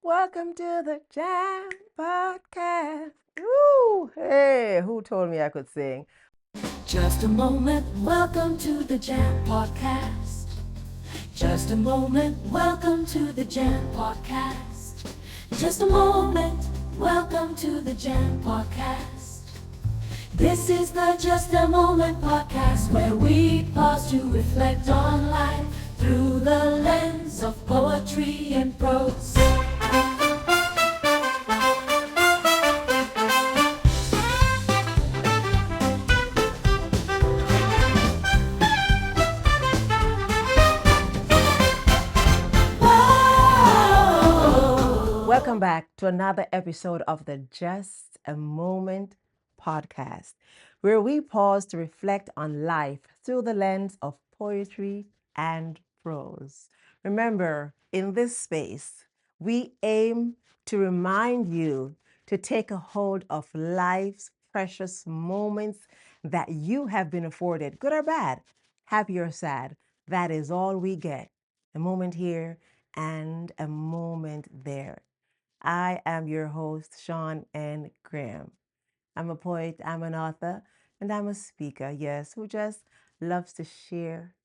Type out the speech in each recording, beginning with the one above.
Welcome to the Jam Podcast. Woo! Hey, who told me I could sing? Just a moment, welcome to the Jam Podcast. Just a moment, welcome to the Jam Podcast. Just a moment, welcome to the Jam Podcast. This is the Just a Moment Podcast where we pause to reflect on life through the lens of poetry and prose. Welcome back to another episode of the Just a Moment Podcast, where we pause to reflect on life through the lens of poetry and prose. Remember, in this space, we aim to remind you to take a hold of life's precious moments that you have been afforded, good or bad, happy or sad. That is all we get. A moment here and a moment there. I am your host, Shawn N. Graham. I'm a poet, I'm an author, and I'm a speaker, yes, who just loves to share,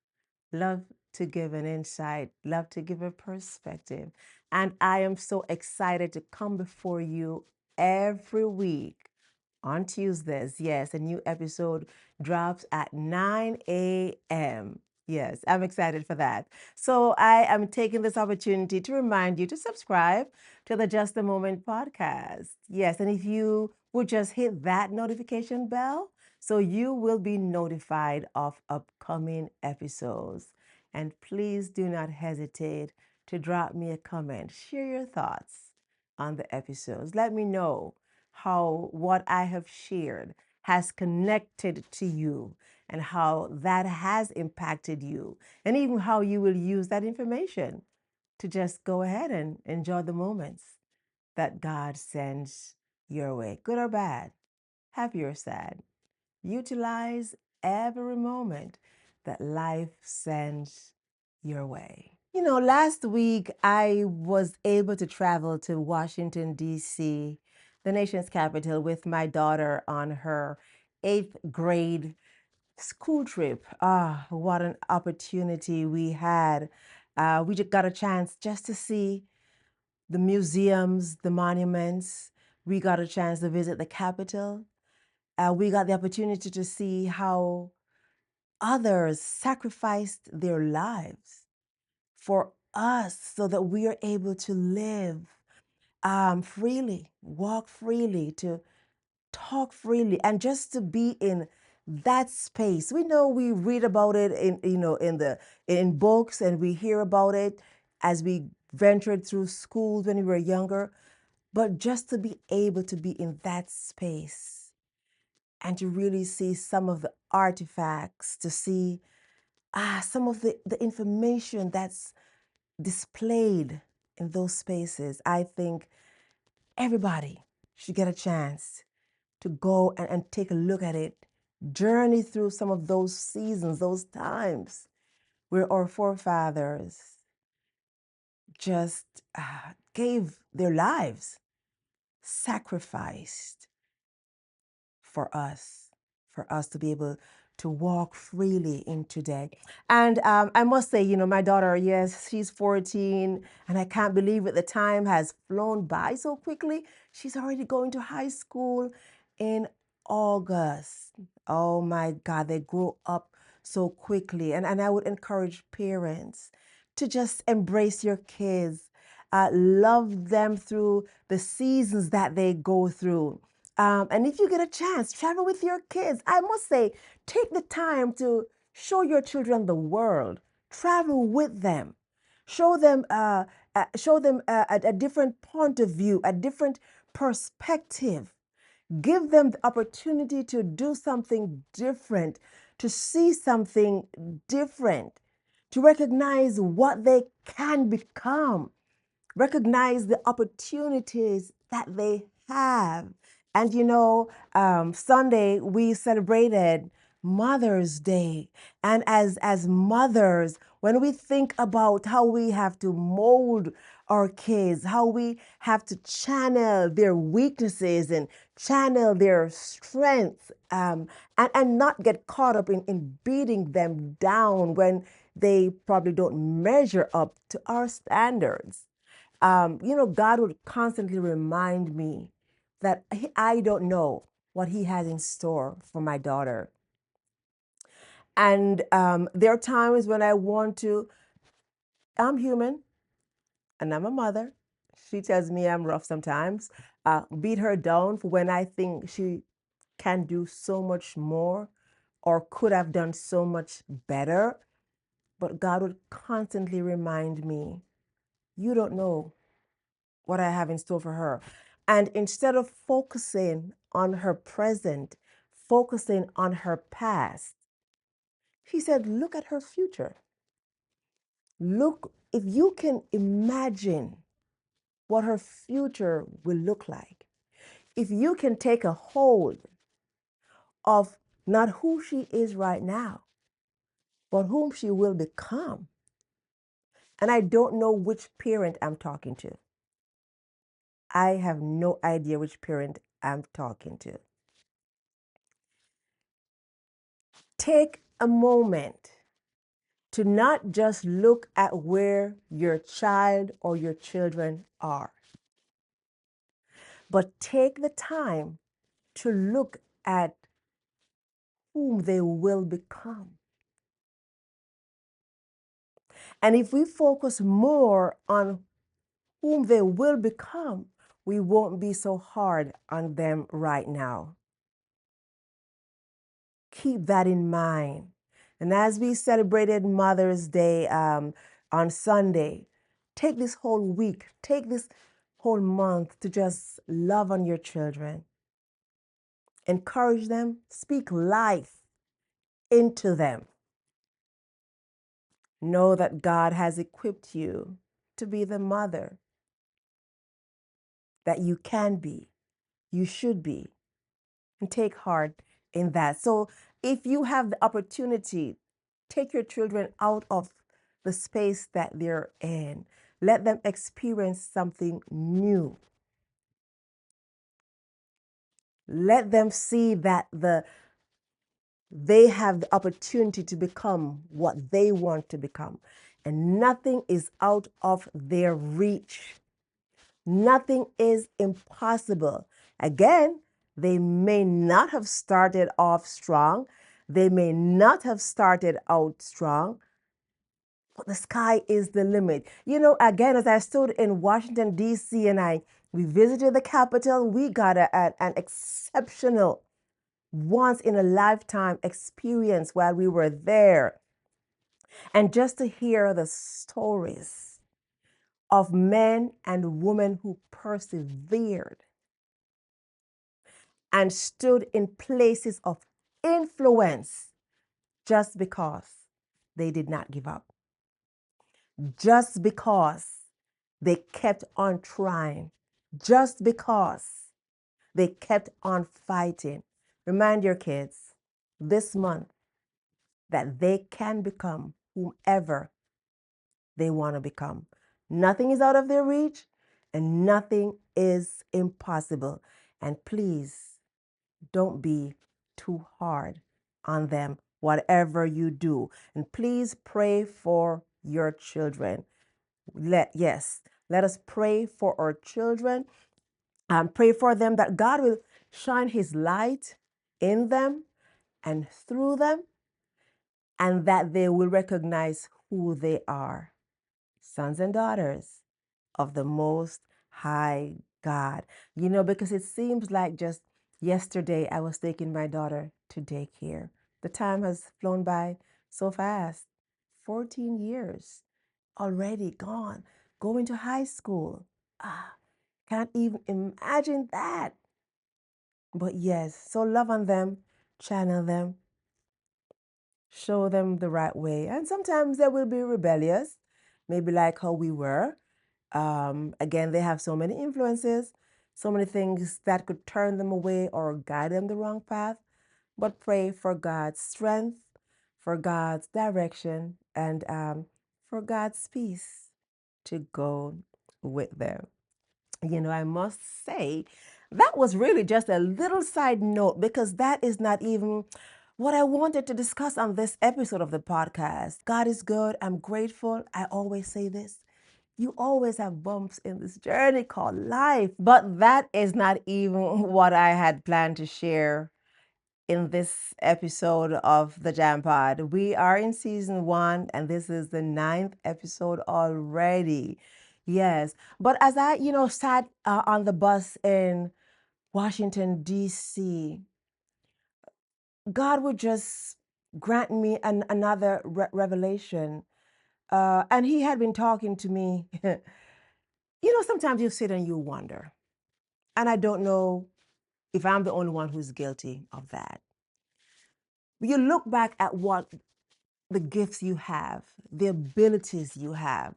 love to give an insight, love to give a perspective. And I am so excited to come before you every week on Tuesdays. Yes, a new episode drops at 9 a.m. Yes, I'm excited for that. So I am taking this opportunity to remind you to subscribe to the Just a Moment podcast. Yes, and if you would just hit that notification bell, so you will be notified of upcoming episodes. And please do not hesitate to drop me a comment. Share your thoughts on the episodes. Let me know how what I have shared has connected to you and how that has impacted you, and even how you will use that information to just go ahead and enjoy the moments that God sends your way, good or bad, happy or sad. Utilize every moment that life sends your way. You know, last week I was able to travel to Washington, D.C., the nation's capital, with my daughter on her eighth grade school trip. Ah, what an opportunity we had. We just got a chance just to see the museums, the monuments. We got a chance to visit the Capitol. We got the opportunity to see how others sacrificed their lives for us so that we are able to live freely, walk freely, to talk freely, and just to be in that space. We know we read about it in books, and we hear about it as we ventured through schools when we were younger, but just to be able to be in that space and to really see some of the artifacts, to see some of the information that's displayed in those spaces. I think everybody should get a chance to go and take a look at it, journey through some of those seasons, those times where our forefathers just gave their lives, sacrificed for us to be able to walk freely in today. And I must say, you know, my daughter, yes, she's 14, and I can't believe it. The time has flown by so quickly. She's already going to high school in August. Oh my God, they grow up so quickly. And I would encourage parents to just embrace your kids, love them through the seasons that they go through. And if you get a chance, travel with your kids. I must say, take the time to show your children the world. Travel with them. Show them a different point of view, a different perspective. Give them the opportunity to do something different, to see something different, to recognize what they can become, recognize the opportunities that they have. And you know, Sunday we celebrated Mother's Day. And as mothers, when we think about how we have to mold our kids, how we have to channel their weaknesses and channel their strengths, and not get caught up in beating them down when they probably don't measure up to our standards. God would constantly remind me that I don't know what He has in store for my daughter. And there are times when I want to, I'm human and I'm a mother. She tells me I'm rough sometimes. Beat her down for when I think she can do so much more or could have done so much better. But God would constantly remind me, you don't know what I have in store for her. And instead of focusing on her present, focusing on her past, He said, look at her future. Look, if you can imagine what her future will look like, if you can take a hold of not who she is right now, but whom she will become. And I don't know which parent I'm talking to. I have no idea which parent I'm talking to. Take a moment to not just look at where your child or your children are, but take the time to look at whom they will become. And if we focus more on whom they will become, we won't be so hard on them right now. Keep that in mind. And as we celebrated Mother's Day on Sunday, take this whole week, take this whole month to just love on your children. Encourage them, speak life into them. Know that God has equipped you to be the mother that you can be, you should be, and take heart in that. So if you have the opportunity, take your children out of the space that they're in. Let them experience something new. Let them see that they have the opportunity to become what they want to become. And nothing is out of their reach. Nothing is impossible. Again, they may not have started off strong. They may not have started out strong, but the sky is the limit. Again, as I stood in Washington, D.C., and we visited the Capitol, we got an exceptional, once in a lifetime experience while we were there. And just to hear the stories of men and women who persevered and stood in places of influence just because they did not give up, just because they kept on trying, just because they kept on fighting. Remind your kids this month that they can become whomever they want to become. Nothing is out of their reach and nothing is impossible. And please don't be too hard on them, whatever you do. And please pray for your children. Let us pray for our children and pray for them that God will shine His light in them and through them, and that they will recognize who they are, sons and daughters of the Most High God. Because it seems like just yesterday I was taking my daughter to daycare. The time has flown by so fast. 14 years already gone, going to high school. Can't even imagine that. But yes, so love on them, channel them, show them the right way. And sometimes they will be rebellious, maybe like how we were. Again, they have so many influences, so many things that could turn them away or guide them the wrong path. but pray for God's strength, for God's direction, and for God's peace to go with them. I must say that was really just a little side note because that is not even what I wanted to discuss on this episode of the podcast. God is good. I'm grateful. I always say this. You always have bumps in this journey called life. But that is not even what I had planned to share in this episode of the Jam Pod. We are in season 1, and this is the 9th episode already. Yes. But as I, sat on the bus in Washington, D.C., God would just grant me another revelation. And He had been talking to me. Sometimes you sit and you wonder. And I don't know if I'm the only one who's guilty of that. You look back at what the gifts you have, the abilities you have,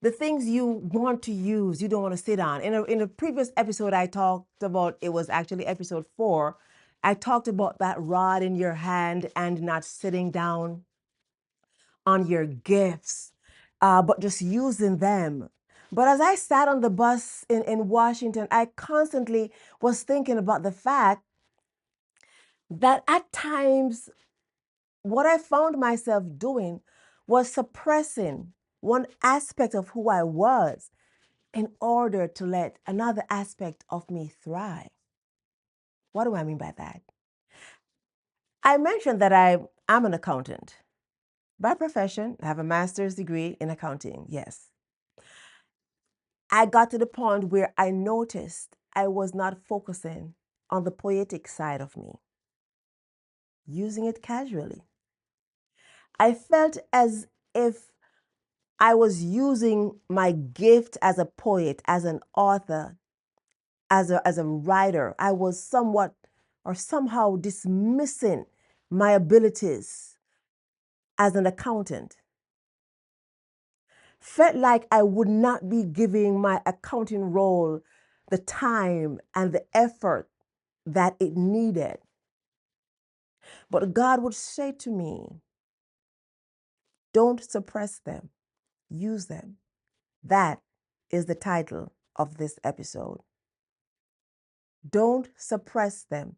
the things you want to use, you don't want to sit on. In a previous episode, I talked about, it was actually episode 4, I talked about that rod in your hand and not sitting down on your gifts, but just using them. But as I sat on the bus in Washington, I constantly was thinking about the fact that at times what I found myself doing was suppressing one aspect of who I was in order to let another aspect of me thrive. What do I mean by that? I mentioned that I'm an accountant. By profession, I have a master's degree in accounting, yes. I got to the point where I noticed I was not focusing on the poetic side of me, using it casually. I felt as if I was using my gift as a poet, as an author, as a writer. I was somewhat or somehow dismissing my abilities as an accountant. Felt like I would not be giving my accounting role the time and the effort that it needed. But God would say to me, don't suppress them, use them. That is the title of this episode. Don't suppress them,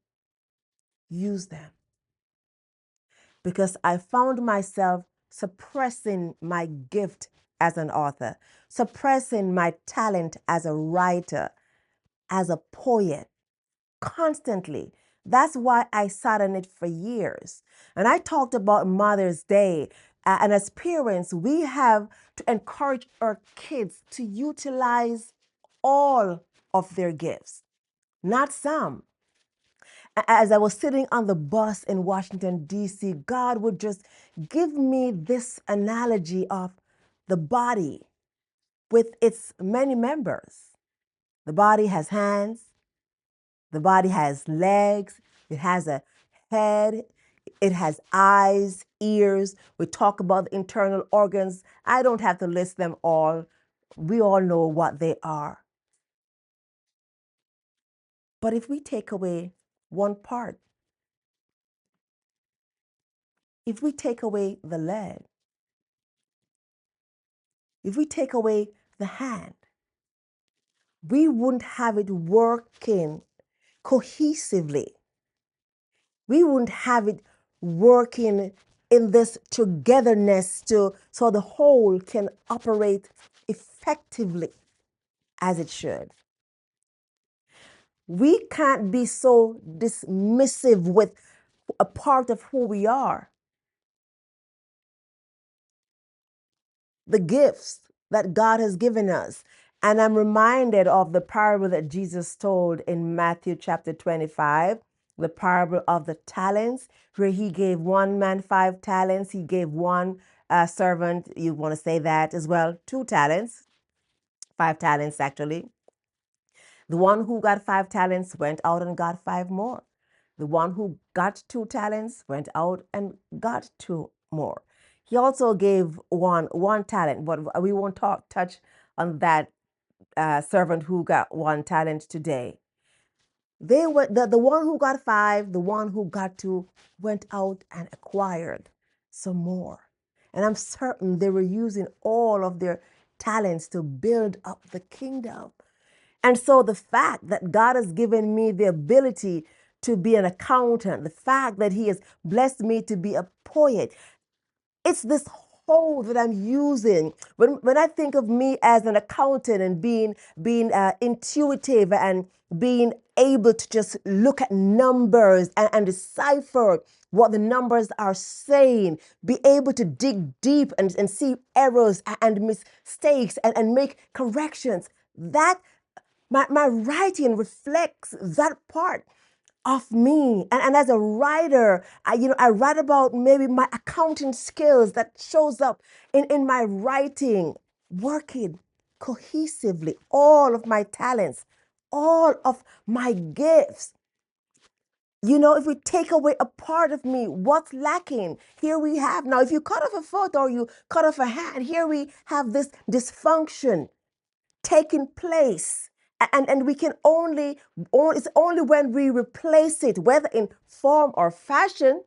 use them. Because I found myself suppressing my gift as an author, suppressing my talent as a writer, as a poet, constantly. That's why I sat on it for years. And I talked about Mother's Day. And as parents, we have to encourage our kids to utilize all of their gifts, not some. As I was sitting on the bus in Washington, D.C., God would just give me this analogy of the body with its many members. The body has hands, the body has legs, it has a head, it has eyes, ears. We talk about the internal organs. I don't have to list them all. We all know what they are. But if we take away one part, if we take away the leg, if we take away the hand, we wouldn't have it working cohesively. We wouldn't have it working in this togetherness so the whole can operate effectively as it should. We can't be so dismissive with a part of who we are, the gifts that God has given us. And I'm reminded of the parable that Jesus told in Matthew chapter 25, the parable of the talents, where he gave one man 5 talents. He gave one servant, you want to say that as well, 2 talents, 5 talents actually. The one who got 5 talents went out and got 5 more. The one who got 2 talents went out and got 2 more. He also gave one talent, but we won't touch on that servant who got 1 talent today. They were the one who got 5, the one who got 2 went out and acquired some more. And I'm certain they were using all of their talents to build up the kingdom. And so the fact that God has given me the ability to be an accountant, the fact that He has blessed me to be a poet, it's this whole that I'm using. When I think of me as an accountant and being intuitive and being able to just look at numbers and decipher what the numbers are saying, be able to dig deep and see errors and mistakes and make corrections, that my writing reflects that part of me. And as a writer, I write about maybe my accounting skills that shows up in my writing, working cohesively, all of my talents, all of my gifts. If we take away a part of me, what's lacking? Here we have now, if you cut off a foot or you cut off a hand, here we have this dysfunction taking place. And we can it's only when we replace it, whether in form or fashion,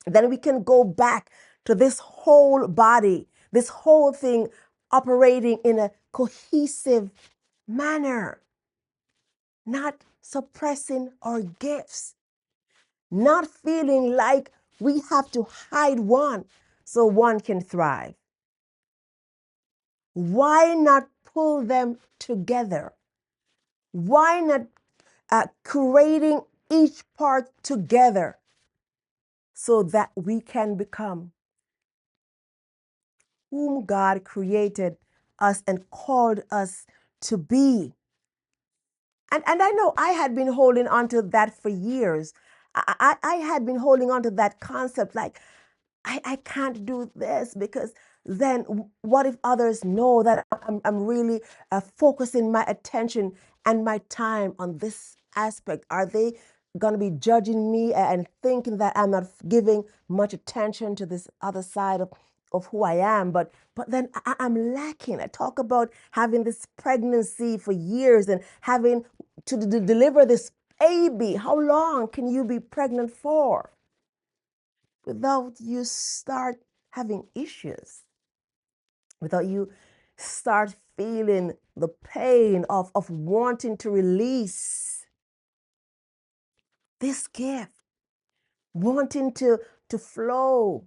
then we can go back to this whole body, this whole thing operating in a cohesive manner, not suppressing our gifts, not feeling like we have to hide one so one can thrive. Why not pull them together? Why not creating each part together so that we can become whom God created us and called us to be? And I know I had been holding on to that for years. I had been holding on to that concept like, I can't do this because then what if others know that I'm really focusing my attention and my time on this aspect? Are they going to be judging me and thinking that I'm not giving much attention to this other side of who I am? But then I'm lacking. I talk about having this pregnancy for years and having to deliver this baby. How long can you be pregnant for without you start having issues, without you start feeling the pain of wanting to release this gift, wanting to flow,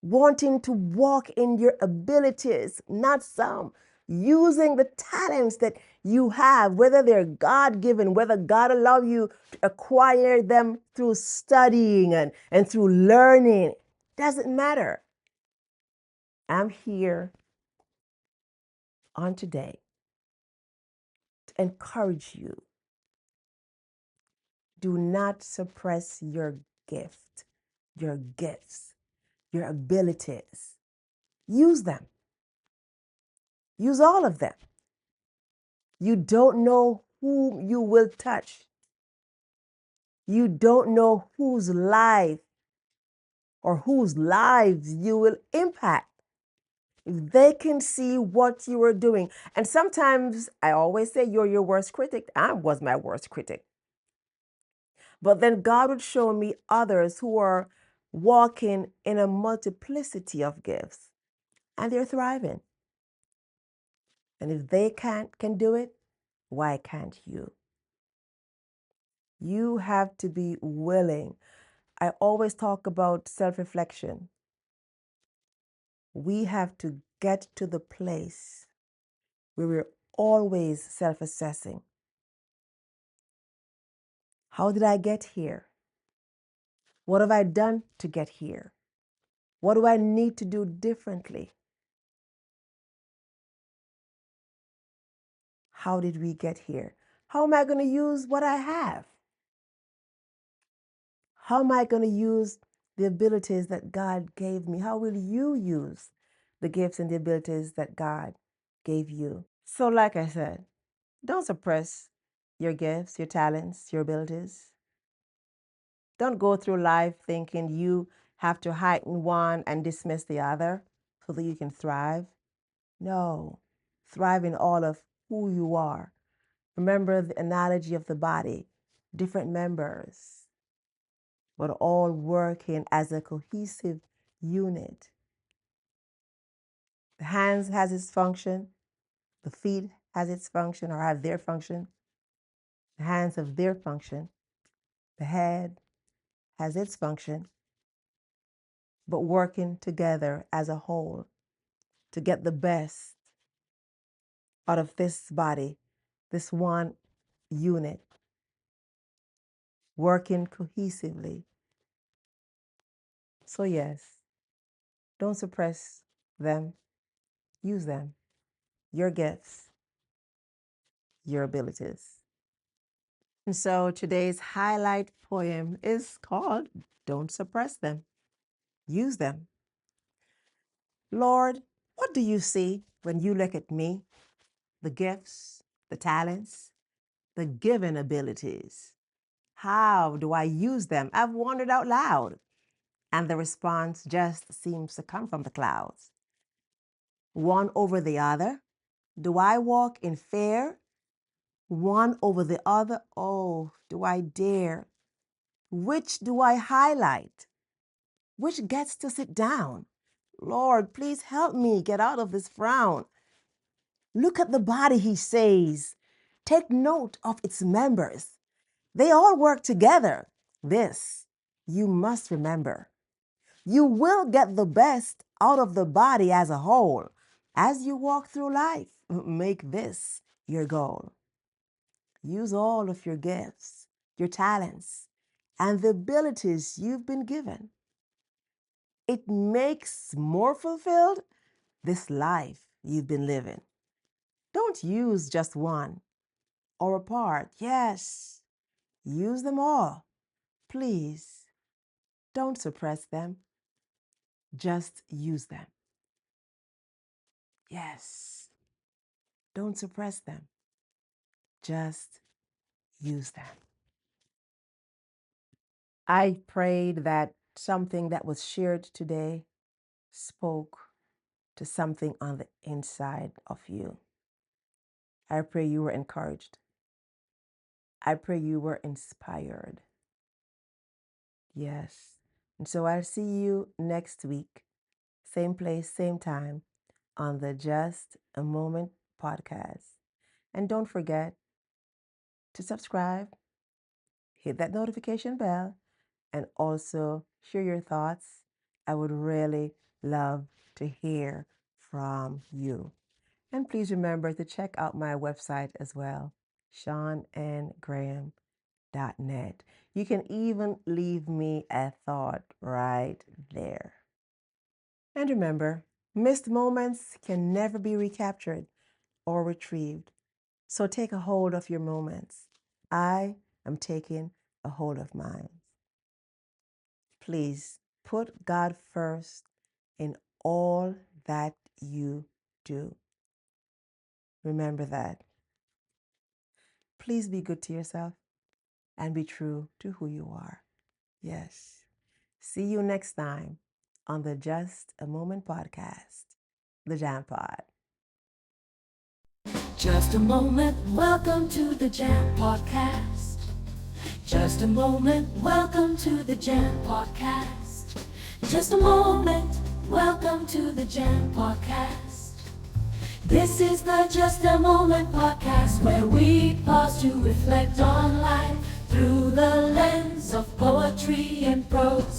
wanting to walk in your abilities, not some, using the talents that you have, whether they're God-given, whether God allow you to acquire them through studying and through learning, doesn't matter. I'm here on today to encourage you. Do not suppress your gift, your gifts, your abilities. Use them. Use all of them. You don't know whom you will touch. You don't know whose life or whose lives you will impact. If they can see what you are doing. And sometimes I always say you're your worst critic. I was my worst critic. But then God would show me others who are walking in a multiplicity of gifts and they're thriving. And if they can do it, why can't you? You have to be willing. I always talk about self-reflection. We have to get to the place where we're always self-assessing. How did I get here? What have I done to get here? What do I need to do differently? How did we get here? How am I going to use what I have? How am I going to use the abilities that God gave me? How will you use the gifts and the abilities that God gave you? So, like I said, don't suppress your gifts, your talents, your abilities. Don't go through life thinking you have to heighten one and dismiss the other so that you can thrive. No, thrive in all of who you are Remember the analogy of the body, different members, but all working as a cohesive unit. The hands has its function, the feet has its function or have their function, the hands have their function, the head has its function, but working together as a whole to get the best out of this body, this one unit, working cohesively. So yes, don't suppress them, use them, your gifts, your abilities. And so today's highlight poem is called Don't Suppress Them, Use Them. Lord, what do you see when you look at me? The gifts, the talents, the given abilities. How do I use them? I've wondered out loud. And the response just seems to come from the clouds. One over the other? Do I walk in fear? One over the other? Oh, do I dare? Which do I highlight? Which gets to sit down? Lord, please help me get out of this frown. Look at the body, he says. Take note of its members. They all work together. This you must remember. You will get the best out of the body as a whole as you walk through life. Make this your goal. Use all of your gifts, your talents, and the abilities you've been given. It makes more fulfilled this life you've been living. Don't use just one or a part. Yes, use them all. Please don't suppress them. Just use them. Yes, don't suppress them. Just use them. I prayed that something that was shared today spoke to something on the inside of you. I pray you were encouraged. I pray you were inspired. Yes. And so I'll see you next week, same place, same time, on the Just a Moment podcast. And don't forget to subscribe, hit that notification bell, and also share your thoughts. I would really love to hear from you. And please remember to check out my website as well, ShawnNGraham.net. You can even leave me a thought right there. And remember, missed moments can never be recaptured or retrieved. So take a hold of your moments. I am taking a hold of mine. Please put God first in all that you do. Remember that. Please be good to yourself and be true to who you are. Yes. See you next time on the Just a Moment podcast, the Jam Pod. Just a moment, welcome to the Jam Podcast. Just a moment, welcome to the Jam Podcast. Just a moment, welcome to the Jam Podcast. This is the Just a Moment Podcast, where we pause to reflect on life through the lens of poetry and prose.